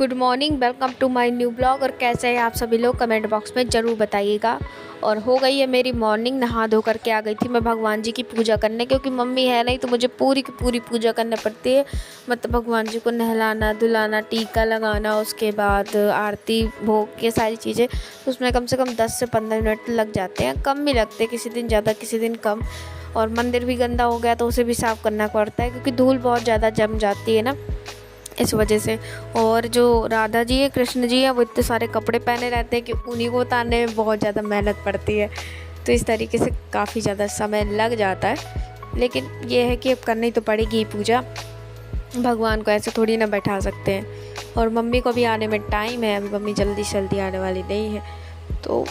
Good morning, welcome to my new blog. और कैसे हैं आप सभी लोग, कमेंट बॉक्स में ज़रूर बताइएगा। और हो गई है मेरी मॉर्निंग, नहा धो करके आ गई थी मैं भगवान जी की पूजा करने, क्योंकि मम्मी है नहीं तो मुझे पूरी की पूरी पूजा करनी पड़ती है। मतलब भगवान जी को नहलाना धुलाना, टीका लगाना, उसके बाद आरती भोग, ये सारी चीज़ें। उसमें कम से कम 10 से 15 मिनट लग जाते हैं, कम भी लगते हैं, किसी दिन ज़्यादा किसी दिन कम। और मंदिर भी गंदा हो गया तो उसे भी साफ़ करना पड़ता है, क्योंकि धूल बहुत ज़्यादा जम जाती है ना, इस वजह से। और जो राधा जी है, कृष्ण जी है, वो इतने सारे कपड़े पहने रहते हैं कि उन्हीं को उतारने में बहुत ज़्यादा मेहनत पड़ती है। तो इस तरीके से काफ़ी ज़्यादा समय लग जाता है, लेकिन ये है कि अब करनी तो पड़ेगी ही पूजा। भगवान को ऐसे थोड़ी ना बैठा सकते हैं। और मम्मी को भी आने में टाइम है, अभी मम्मी जल्दी जल्दी आने वाली नहीं है, तो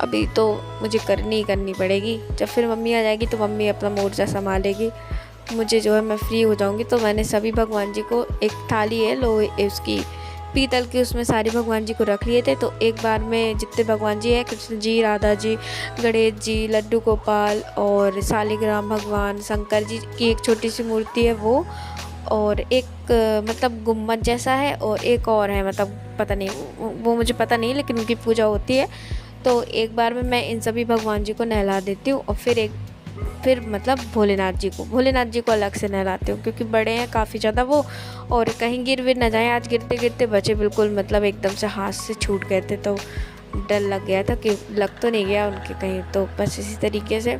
अभी तो मुझे करनी ही करनी पड़ेगी। जब फिर मम्मी आ जाएगी तो मम्मी अपना मोर्चा संभालेगी, मुझे जो है मैं फ्री हो जाऊंगी। तो मैंने सभी भगवान जी को, एक थाली है लोहे उसकी पीतल की, उसमें सारे भगवान जी को रख लिए थे। तो एक बार में जितने भगवान जी हैं, कृष्ण जी, राधा जी, गणेश जी, लड्डू गोपाल और शालिग्राम भगवान, शंकर जी की एक छोटी सी मूर्ति है वो, और एक मतलब गुम्बद जैसा है, और एक और है, मतलब पता नहीं वो मुझे पता नहीं, लेकिन उनकी पूजा होती है। तो एक बार में मैं इन सभी भगवान जी को नहला देती हूँ, और फिर मतलब भोलेनाथ जी को अलग से नहलाती हूँ, क्योंकि बड़े हैं काफ़ी ज़्यादा वो, और कहीं गिर भी ना जाएं। आज गिरते गिरते बचे बिल्कुल, मतलब एकदम से हाथ से छूट गए थे, तो डर लग गया था कि लग तो नहीं गया उनके कहीं। तो बस इसी तरीके से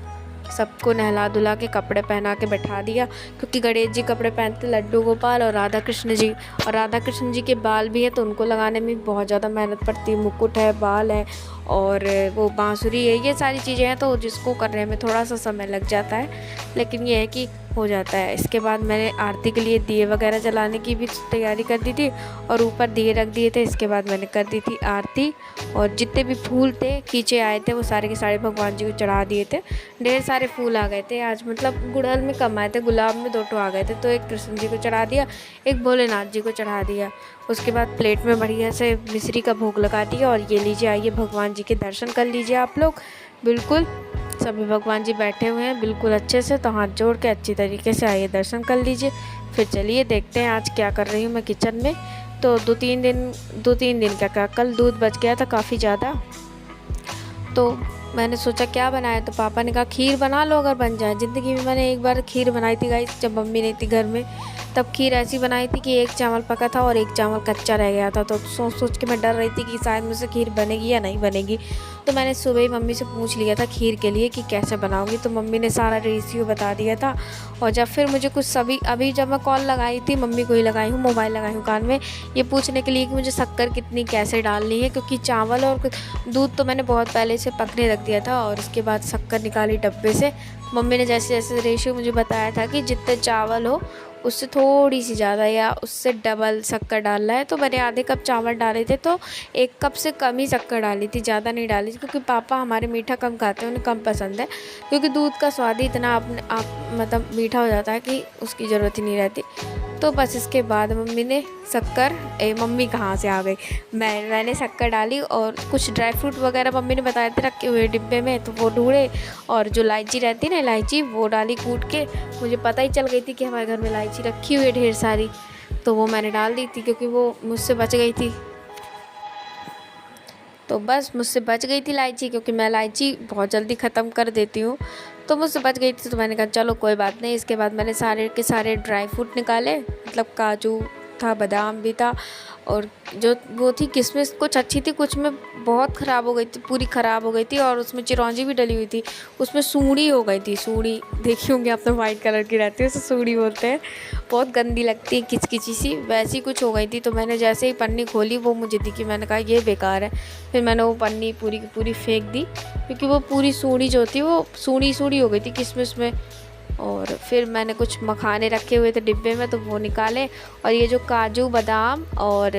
सबको नहला धुला के कपड़े पहना के बैठा दिया, क्योंकि गणेश जी कपड़े पहनते लड्डू गोपाल, और राधा कृष्ण जी, और राधा कृष्ण जी के बाल भी है तो उनको लगाने में बहुत ज़्यादा मेहनत पड़ती है। मुकुट है, बाल है, और वो बांसुरी है, ये सारी चीज़ें हैं, तो जिसको करने में थोड़ा सा समय लग जाता है, लेकिन ये है कि हो जाता है। इसके बाद मैंने आरती के लिए दिए वगैरह जलाने की भी तैयारी कर दी थी, और ऊपर दिए रख दिए थे। इसके बाद मैंने कर दी थी आरती, और जितने भी फूल थे खींचे आए थे वो सारे के सारे भगवान जी को चढ़ा दिए थे। ढेर सारे फूल आ गए थे आज, मतलब गुड़हल में कम आए थे, गुलाब में 2 आ गए थे। तो एक कृष्ण जी को चढ़ा दिया, एक भोलेनाथ जी को चढ़ा दिया। उसके बाद प्लेट में बढ़िया से मिश्री का भोग लगा दिया, और ये लीजिए, आइए भगवान जी के दर्शन कर लीजिए आप लोग। बिल्कुल सभी भगवान जी बैठे हुए हैं बिल्कुल अच्छे से, तो हाथ जोड़ के अच्छी तरीके से आइए दर्शन कर लीजिए। फिर चलिए देखते हैं आज क्या कर रही हूँ मैं किचन में। तो 2-3 दिन का कल दूध बच गया था काफ़ी ज़्यादा, तो मैंने सोचा क्या बनाया, तो पापा ने कहा खीर बना लो अगर बन जाए। ज़िंदगी में मैंने एक बार खीर बनाई थी गाइस, जब मम्मी नहीं थी घर में, तब खीर ऐसी बनाई थी कि एक चावल पका था और एक चावल कच्चा रह गया था। तो सोच सोच के मैं डर रही थी कि शायद मुझसे खीर बनेगी या नहीं बनेगी। तो मैंने सुबह ही मम्मी से पूछ लिया था खीर के लिए कि कैसे बनाऊंगी, तो मम्मी ने सारा रेसिपी बता दिया था। और जब फिर मुझे कुछ अभी जब मैं कॉल लगाई थी, मम्मी को ही लगाई हूँ, मोबाइल लगाई हूँ कान में, ये पूछने के लिए कि मुझे शक्कर कितनी कैसे डालनी है, क्योंकि चावल और दूध तो मैंने बहुत पहले से पकने रख दिया था। और उसके बाद शक्कर निकाली डब्बे से। मम्मी ने जैसे जैसे रेशियो मुझे बताया था कि जितने चावल हो उससे थोड़ी सी ज़्यादा या उससे डबल शक्कर डालना है। तो मैंने आधे कप चावल डाले थे, तो 1 कप से कम ही शक्कर डाली थी, ज़्यादा नहीं डाली थी, क्योंकि पापा हमारे मीठा कम खाते हैं, उन्हें कम पसंद है। क्योंकि दूध का स्वाद ही इतना आप मतलब मीठा हो जाता है कि उसकी ज़रूरत ही नहीं रहती। तो बस इसके बाद मम्मी ने मम्मी कहाँ से आ गई, मैंने शक्कर डाली, और कुछ ड्राई फ्रूट वगैरह मम्मी ने बताए थे रखे हुए डिब्बे में, तो वो ढूंढे, और जो इलायची रहती है ना, इलायची वो डाली कूट के। मुझे पता ही चल गई थी कि हमारे घर में इलायची रखी हुई है ढेर सारी, तो वो मैंने डाल दी थी, क्योंकि वो मुझसे बच गई थी। तो बस मुझसे बच गई थी इलायची, क्योंकि मैं इलायची बहुत जल्दी ख़त्म कर देती हूँ, तो मुझसे बच गई थी। तो मैंने कहा चलो कोई बात नहीं। इसके बाद मैंने सारे के सारे ड्राई फ्रूट निकाले, मतलब काजू था, बादाम भी था, और जो वो थी किशमिश कुछ अच्छी थी, कुछ में बहुत ख़राब हो गई थी, पूरी ख़राब हो गई थी, और उसमें चिरौंजी भी डली हुई थी, उसमें सूंडी हो गई थी। सूंडी देखी होंगी आपने, वाइट कलर की रहती है, उसे सूंडी बोलते हैं, बहुत गंदी लगती है, किचकिची सी वैसी कुछ हो गई थी। तो मैंने जैसे ही पन्नी खोली वो मुझे दिखी, मैंने कहा ये बेकार है। फिर मैंने वो पन्नी पूरी की पूरी फेंक दी, क्योंकि वो पूरी सूंडी जो थी वो सूंडी हो गई थी किशमिश में। और फिर मैंने कुछ मखाने रखे हुए थे डिब्बे में, तो वो निकाले, और ये जो काजू बादाम और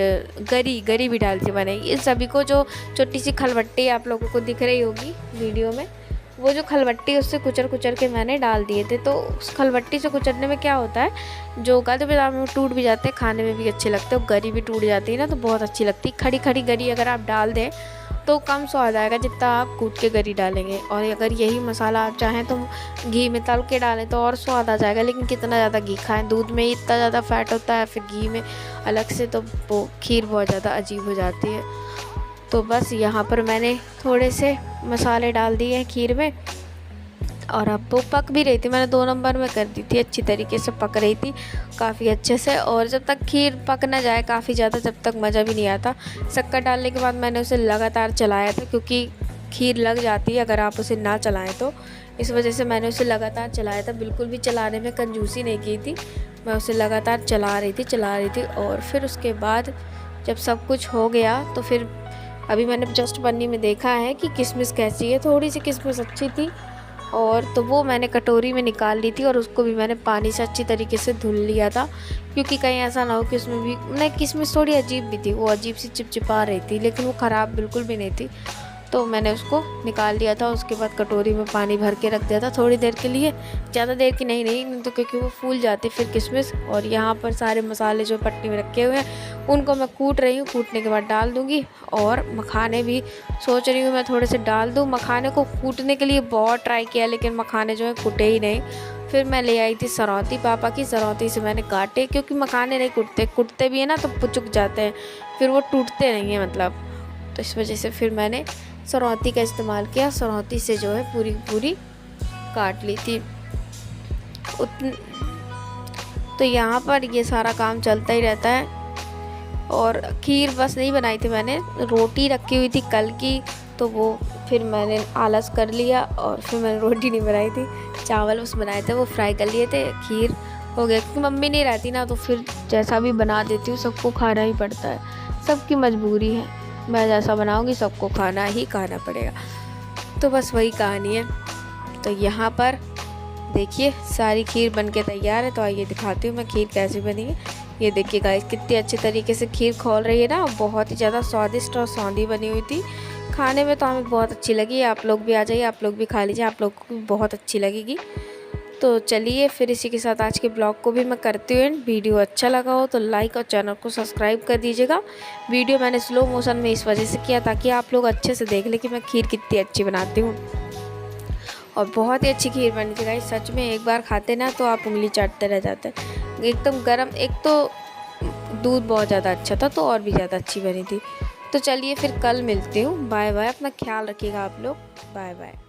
गरी भी डाली थी मैंने। ये सभी को, जो छोटी सी खलबट्टी आप लोगों को दिख रही होगी वीडियो में, वो जो खलबट्टी उससे कुचर के मैंने डाल दिए थे। तो उस खलबट्टी से कुचरने में क्या होता है, जो काजू बादाम में टूट भी जाते हैं, खाने में भी अच्छे लगते हैं, और गरी भी टूट जाती है ना, तो बहुत अच्छी लगती है। खड़ी खड़ी गरी अगर आप डाल दें तो कम स्वाद आएगा जितना आप कूट के गरी डालेंगे। और अगर यही मसाला आप चाहें तो घी में तल के डालें तो और स्वाद आ जाएगा, लेकिन कितना ज़्यादा घी खाएं, दूध में इतना ज़्यादा फैट होता है, फिर घी में अलग से, तो वो खीर बहुत ज़्यादा अजीब हो जाती है। तो बस यहाँ पर मैंने थोड़े से मसाले डाल दिए हैं खीर में, और अब वो पक भी रही थी। मैंने 2 नंबर में कर दी थी, अच्छी तरीके से पक रही थी काफ़ी अच्छे से। और जब तक खीर पक ना जाए काफ़ी ज़्यादा, जब तक मज़ा भी नहीं आता। शक्कर डालने के बाद मैंने उसे लगातार चलाया था, क्योंकि खीर लग जाती है अगर आप उसे ना चलाएं तो। इस वजह से मैंने उसे लगातार चलाया था, बिल्कुल भी चलाने में कंजूसी नहीं की थी। मैं उसे लगातार चला रही थी। और फिर उसके बाद जब सब कुछ हो गया तो फिर अभी मैंने जस्ट पन्नी में देखा है कि किशमिश कैसी है। थोड़ी सी किशमिश अच्छी थी, और तो वो मैंने कटोरी में निकाल ली थी, और उसको भी मैंने पानी से अच्छी तरीके से धुल लिया था, क्योंकि कहीं ऐसा ना हो कि उसमें भी नहीं, किशमिश थोड़ी अजीब भी थी, वो अजीब सी चिपचिपा रही थी, लेकिन वो ख़राब बिल्कुल भी नहीं थी। तो मैंने उसको निकाल लिया था। उसके बाद कटोरी में पानी भर के रख दिया था थोड़ी देर के लिए, ज़्यादा देर की नहीं तो क्योंकि वो फूल जाती फिर किशमिश। और यहाँ पर सारे मसाले जो पट्टी में रखे हुए हैं उनको मैं कूट रही हूँ, कूटने के बाद डाल दूँगी। और मखाने भी सोच रही हूँ मैं थोड़े से डाल दूँ। मखाने को कूटने के लिए बहुत ट्राई किया, लेकिन मखाने जो है कूटे ही नहीं। फिर मैं ले आई थी सरौती, पापा की सरौती से मैंने काटे, क्योंकि मखाने नहीं कुटते भी है ना तो पुचक जाते हैं, फिर वो टूटते नहीं हैं मतलब। तो इस वजह से फिर मैंने सरौती का इस्तेमाल किया, सरौती से जो है पूरी काट ली थी। तो यहाँ पर ये सारा काम चलता ही रहता है। और खीर बस नहीं बनाई थी मैंने, रोटी रखी हुई थी कल की, तो वो फिर मैंने आलस कर लिया और फिर मैंने रोटी नहीं बनाई थी, चावल बस बनाए थे, वो फ्राई कर लिए थे। खीर हो गया, क्योंकि मम्मी नहीं रहती ना, तो फिर जैसा भी बना देती हूँ, सबको खाना ही पड़ता है, सबकी मजबूरी है। मैं जैसा बनाऊँगी सबको खाना ही खाना पड़ेगा। तो बस वही कहानी है। तो यहाँ पर देखिए सारी खीर बनके तैयार है। तो आइए दिखाती हूँ मैं खीर कैसी बनी है। ये देखिए गाइस, कितनी अच्छी तरीके से खीर खौल रही है ना, बहुत ही ज़्यादा स्वादिष्ट और सौंधी बनी हुई थी। खाने में तो हमें बहुत अच्छी लगी। आप लोग भी आ जाइए, आप लोग भी खा लीजिए, आप लोग को भी बहुत अच्छी लगेगी। तो चलिए फिर इसी के साथ आज के ब्लॉग को भी मैं करती हूँ एंड। वीडियो अच्छा लगा हो तो लाइक और चैनल को सब्सक्राइब कर दीजिएगा। वीडियो मैंने स्लो मोशन में इस वजह से किया ताकि आप लोग अच्छे से देख लें कि मैं खीर कितनी अच्छी बनाती हूँ। और बहुत ही अच्छी खीर बनी थी गाइस, सच में एक बार खाते ना तो आप उंगली चाटते रह जाते हैं। एकदम गर्म, एक तो दूध बहुत ज़्यादा अच्छा था, तो और भी ज़्यादा अच्छी बनी थी। तो चलिए फिर कल मिलती हूँ। बाय बाय, अपना ख्याल रखिएगा आप लोग। Bye bye.